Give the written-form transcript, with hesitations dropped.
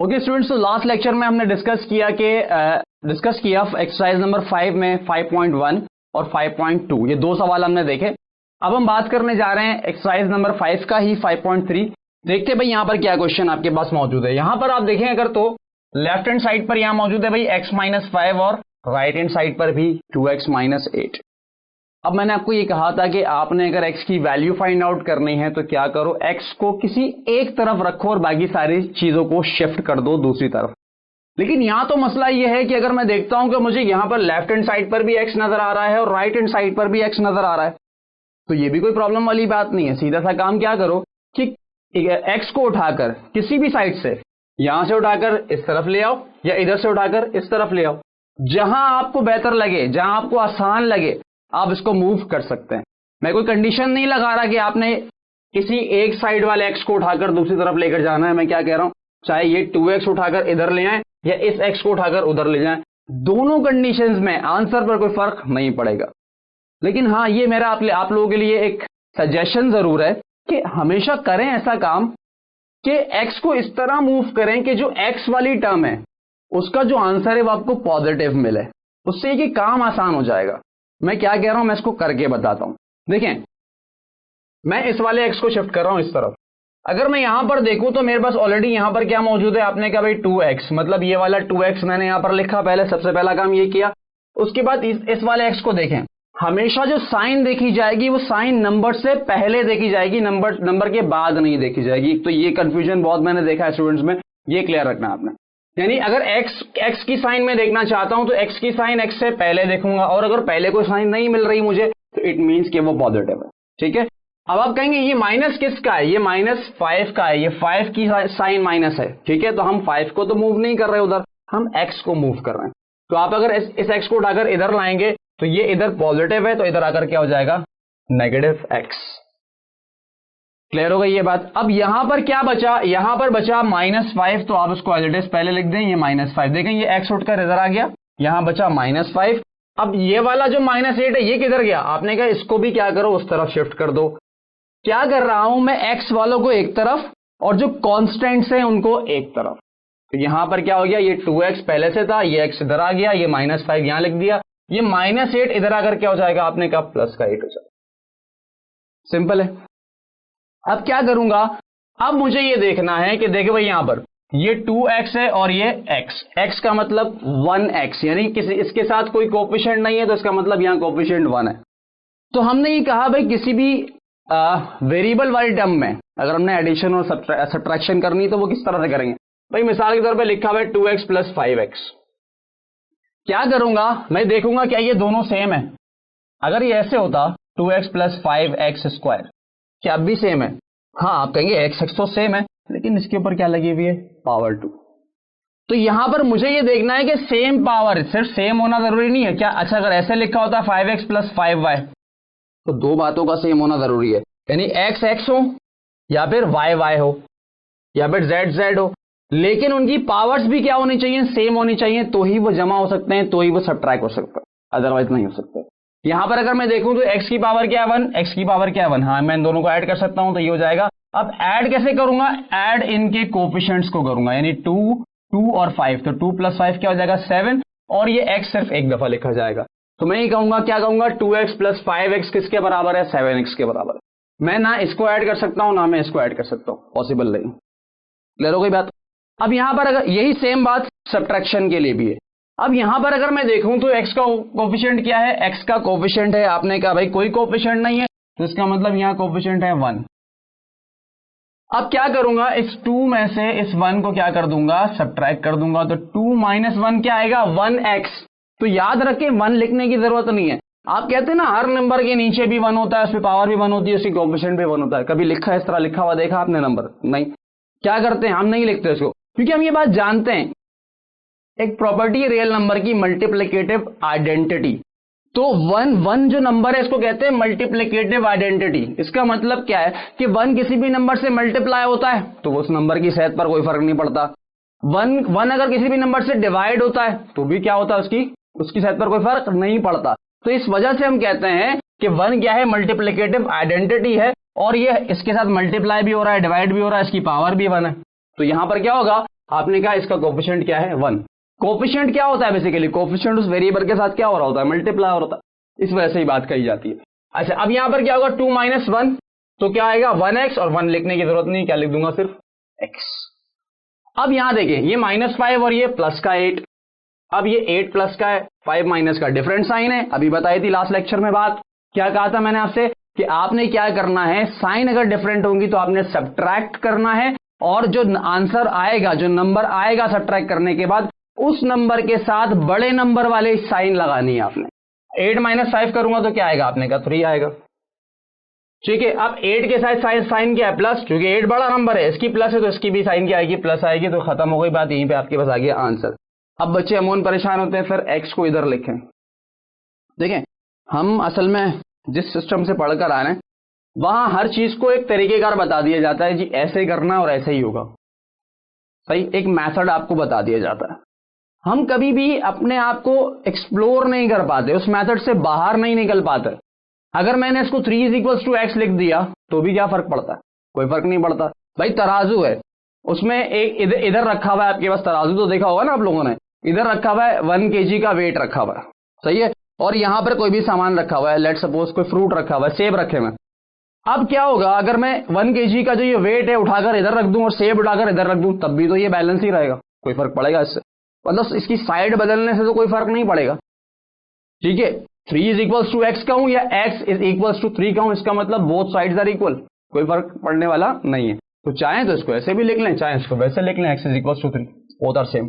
Okay students, तो last lecture में हमने डिस्कस किया एक्सरसाइज नंबर 5 में 5.1 और 5.2 ये दो सवाल हमने देखे। अब हम बात करने जा रहे हैं एक्सरसाइज नंबर 5 का ही 5.3। देखते भाई यहाँ पर क्या क्वेश्चन आपके पास मौजूद है। यहाँ पर आप देखें अगर तो लेफ्ट हैंड साइड पर यहाँ मौजूद है भाई x-5 और राइट हैंड साइड पर भी 2x-8। अब मैंने आपको ये कहा था कि आपने अगर x की वैल्यू फाइंड आउट करनी है तो क्या करो, x को किसी एक तरफ रखो और बाकी सारी चीजों को शिफ्ट कर दो दूसरी तरफ। लेकिन यहां तो मसला ये है कि अगर मैं देखता हूं कि मुझे यहां पर लेफ्ट हैंड साइड पर भी x नजर आ रहा है और राइट हैंड साइड पर भी x नजर आ रहा है, तो ये भी कोई प्रॉब्लम वाली बात नहीं है। सीधा सा काम क्या करो कि x को उठाकर किसी भी साइड से, यहां से उठाकर इस तरफ ले आओ या इधर से उठाकर इस तरफ ले आओ, जहां आपको बेहतर लगे, जहां आपको आसान लगे आप इसको मूव कर सकते हैं। मैं कोई कंडीशन नहीं लगा रहा कि आपने किसी एक साइड वाले x को उठाकर दूसरी तरफ लेकर जाना है। मैं क्या कह रहा हूं, चाहे ये 2x उठाकर इधर ले आए या इस x को उठाकर उधर ले जाएं, दोनों कंडीशंस में आंसर पर कोई फर्क नहीं पड़ेगा। लेकिन हाँ, ये मेरा आप लोगों के लिए एक सजेशन जरूर है कि हमेशा करें ऐसा काम कि x को इस तरह मूव करें कि जो x वाली टर्म है उसका जो आंसर है वो आपको पॉजिटिव मिले। उससे ये काम आसान हो जाएगा। मैं क्या कह रहा हूं, मैं इसको करके बताता हूं। देखें, मैं इस वाले x को शिफ्ट कर रहा हूं इस तरफ। अगर मैं यहां पर देखूं तो मेरे पास ऑलरेडी यहां पर क्या मौजूद है, आपने कहा भाई 2x, मतलब ये वाला 2x मैंने यहां पर लिखा, पहले सबसे पहला काम ये किया। उसके बाद इस वाले x को देखें, हमेशा जो साइन देखी जाएगी वो साइन नंबर से पहले देखी जाएगी, नंबर के बाद नहीं देखी जाएगी। तो ये कंफ्यूजन बहुत मैंने देखा है स्टूडेंट्स में, ये क्लियर रखना आपने। यानी अगर x की साइन में देखना चाहता हूं तो x की साइन x से पहले देखूंगा, और अगर पहले कोई साइन नहीं मिल रही मुझे तो इट मींस कि वो पॉजिटिव है। ठीक है, अब आप कहेंगे ये माइनस किसका है, ये -5 का है, ये 5 की साइन माइनस है। ठीक है, तो हम 5 को तो मूव नहीं कर रहे उधर, हम x को मूव कर रहे हैं। तो आप अगर इस x को उठाकर इधर लाएंगे तो ये इधर पॉजिटिव है, तो इधर आकर क्या हो जाएगा, -x। क्लियर हो गई ये बात। अब यहां पर क्या बचा, यहां पर बचा -5, तो आप इसको एज इट इज पहले लिख दें, ये -5। देखें ये x उठकर इधर आ गया, यहां बचा -5। अब ये वाला जो -8 है ये किधर गया, आपने कहा इसको भी क्या करो, उस तरफ शिफ्ट कर दो। क्या कर रहा हूं मैं, x वालों को एक तरफ और जो कॉन्स्टेंट्स हैं उनको एक तरफ। तो यहां पर क्या हो गया, ये 2x पहले से था, ये x इधर आ गया, ये -5 यहां लिख दिया, ये -8 इधर आकर क्या हो जाएगा, आपने कहा +8 हो जाएगा। सिंपल है। अब क्या करूंगा, अब मुझे ये देखना है कि देखो भाई यहां पर ये 2x है और ये x का मतलब 1x, यानी किसी इसके साथ कोई कोएफिशिएंट नहीं है, तो इसका मतलब यहां कोएफिशिएंट 1 है। तो हमने ये कहा भाई किसी भी वेरिएबल वाली टर्म में अगर हमने एडिशन और सब्ट्रैक्शन करनी तो वो किस तरह से करेंगे। भाई मिसाल के तौर पे लिखा हुआ है 2x + 5x। क्या करूंगा, मैं देखूंगा क्या ये दोनों सेम है। अगर ये ऐसे होता 2x + 5x², क्या अब भी सेम है, हाँ आप कहेंगे x तो सेम है, लेकिन इसके ऊपर क्या लगी हुई है, पावर 2। तो यहां पर मुझे ये देखना है कि सेम पावर, सिर्फ सेम होना जरूरी नहीं है क्या। अच्छा, अगर ऐसे लिखा होता 5x + 5y, तो दो बातों का सेम होना जरूरी है, यानी x हो या फिर y हो या फिर z हो, लेकिन उनकी पावर्स भी क्या होनी चाहिए, सेम होनी चाहिए, तो ही वो जमा हो सकते हैं, तो ही वो सब्ट्रैक्ट हो सकता है, अदरवाइज नहीं हो सकते। यहां पर अगर मैं देखूं तो x की पावर क्या है 1, x की पावर क्या है 1, हाँ मैं इन दोनों को ऐड कर सकता हूं, तो ये हो जाएगा। अब ऐड कैसे करूंगा, ऐड इनके कोएफिशिएंट्स को करूंगा, यानी 2 और 5, तो 2 + 5 क्या हो जाएगा 7, और ये x सिर्फ एक दफा लिखा जाएगा। तो मैं ये कहूंगा, क्या कहूंगा, 2x + 5x किसके बराबर है, 7x के बराबर है। मैं ना इसको ऐड कर सकता हूं ना मैं इसको ऐड कर सकता हूं, पॉसिबल नहीं। क्लियर हो गई बात। अब यहां पर अगर यही सेम बात सब्ट्रैक्शन के लिए भी है। अब यहां पर अगर मैं देखूं तो x का कोएफिशिएंट क्या है, x का कोएफिशिएंट है, आपने कहा भाई कोई कोएफिशिएंट नहीं है, तो इसका मतलब यहां कोएफिशिएंट है 1। अब क्या करूंगा, इस 2 में से इस 1 को क्या कर दूंगा, सब्ट्रैक्ट कर दूंगा, तो 2 - 1 क्या आएगा, 1x। तो याद रखें 1 लिखने की जरूरत नहीं है। आप कहते हैं ना हर नंबर के नीचे भी 1 होता है, उसकी पावर भी 1 होती है, उसकी कोएफिशिएंट भी 1 होता है। कभी लिखा है इस तरह लिखा हुआ देखा आपने नंबर, नहीं। क्या करते हैं, हम नहीं लिखते इसको, क्योंकि हम ये बात जानते हैं, एक प्रॉपर्टी रियल नंबर की, मल्टीप्लिकेटिव आइडेंटिटी। तो 1 जो नंबर है इसको कहते हैं मल्टीप्लिकेटिव आइडेंटिटी। इसका मतलब क्या है कि 1 किसी भी नंबर से मल्टीप्लाई होता है तो उस नंबर की सेहत पर कोई फर्क नहीं पड़ता। 1 अगर किसी भी नंबर से डिवाइड होता है तो भी क्या होता है, उसकी सेहत पर कोई फर्क नहीं पड़ता। तो इस वजह से हम कहते हैं कि 1 क्या है, मल्टीप्लिकेटिव आइडेंटिटी है, और ये इसके साथ मल्टीप्लाई भी हो रहा है, डिवाइड भी हो रहा है, इसकी पावर भी 1 है। तो यहां पर क्या होगा, आपने कहा इसका कोफिशिएंट क्या है 1। कोफिशिएंट क्या होता है बेसिकली, कोफिशिएंट उस वेरिएबल के साथ क्या हो रहा होता है, मल्टीप्लाई हो रहा होता है, इस वजह से ही बात कही जाती है। अच्छा अब यहां पर क्या होगा 2 - 1 तो क्या आएगा 1x, और 1 लिखने की जरूरत नहीं, क्या लिख दूंगा सिर्फ x। अब यहां देखिए ये -5 और ये प्लस का 8, अब ये 8 प्लस का है, 5 माइनस का डिफरेंट साइन है, अभी बताई थी लास्ट लेक्चर में बात, क्या कहा था मैंने आपसे कि आपने क्या करना है, साइन अगर डिफरेंट होंगी तो आपने सब्ट्रैक्ट करना है, और जो आंसर आएगा, जो नंबर आएगा सब्ट्रैक्ट करने के बाद, उस नंबर के साथ बड़े नंबर वाले साइन लगानी है आपने। 8 - 5 करूंगा तो क्या आएगा, आपने कहा 3 आएगा, ठीक है। अब 8 के साथ साइन क्या है प्लस, क्योंकि 8 बड़ा नंबर है, इसकी प्लस है तो इसकी भी साइन क्या आएगी, प्लस आएगी, तो खत्म हो गई बात, यहीं पे आपके पास आ गया आंसर। अब बच्चे अमून परेशान होते हैं, फिर x को इधर लिखें। देखें हम असल में जिस सिस्टम से पढ़कर आ रहे हैं वहां हर चीज को एक तरीकेकार बता दिया जाता है जी, ऐसे करना और ऐसे ही होगा, सही, एक मेथड आपको बता दिया जाता है। हम कभी भी अपने आप को एक्सप्लोर नहीं कर पाते, उस मेथड से बाहर नहीं निकल पाते। अगर मैंने इसको 3 = x लिख दिया तो भी क्या फर्क पड़ता है, कोई फर्क नहीं पड़ता। भाई तराजू है, उसमें एक इधर रखा हुआ है आपके पास तराजू, तो देखा होगा ना आप लोगों ने, इधर रखा हुआ है 1 kg का वेट रखा हुआ है, सही है, और यहां पर कोई भी सामान रखा हुआ है, लेट सपोज कोई फ्रूट रखा हुआ है, सेब रखे हुए। अब क्या होगा, अगर मैं 1 kg का जो ये वेट है उठाकर इधर रख दूं और सेब उठाकर इधर रख दूं, तब भी तो ये बैलेंस ही रहेगा, कोई फर्क पड़ेगा इससे, मतलब इसकी साइड बदलने से तो कोई फर्क नहीं पड़ेगा, ठीक है। 3 = x कहूं या x = 3 कहूं, इसका मतलब बोथ साइड्स आर इक्वल, कोई फर्क पड़ने वाला नहीं है। तो चाहे तो इसको ऐसे भी लिख लें, चाहे इसको वैसे लिख लें, x = 3, बोथ आर सेम।